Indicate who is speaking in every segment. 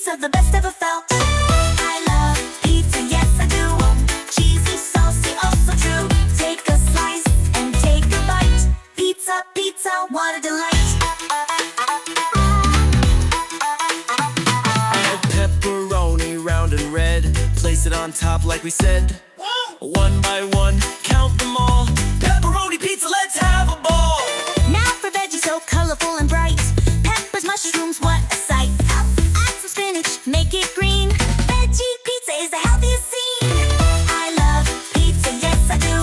Speaker 1: pizza, the best ever felt. I love pizza, yes I do. Cheesy, saucy, oh so true. Take a slice and take a bite. Pizza, pizza, what a delight.
Speaker 2: Add pepperoni round and red. Place it on top like we said. One by one, count them all. Pepperoni pizza, let's have a ball.
Speaker 1: Now for veggies so colorful and bright. Peppers, mushrooms, what a sight. Add some spinach, make it green. Veggie pizza is the healthiest seen. I love pizza, yes I do.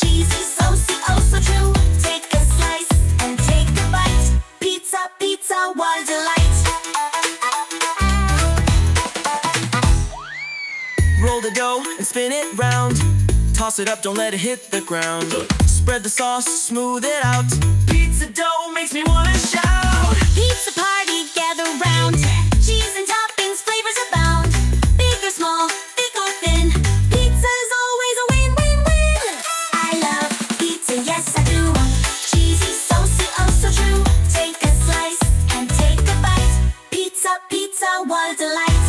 Speaker 1: Cheesy, saucy, oh so true. Take a slice and take a bite. Pizza, pizza, what a delight.
Speaker 2: Roll the dough and spin it round. Toss it up, don't let it hit the ground. Spread the sauce, smooth it out. Pizza dough makes me wanna shout.
Speaker 1: Pizza party, gather round. Cheese and toppings, flavors abound. Big or small, thick or thin. Pizza's always a win-win-win. I love pizza, yes I do. Cheesy, saucy, oh so true. Take a slice and take a bite. Pizza, pizza, what a delight.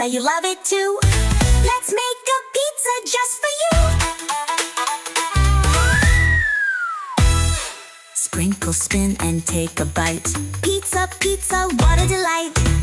Speaker 1: You love it too. Let's make a pizza just for you. Sprinkle, spin, and take a bite. Pizza, pizza, what a delight.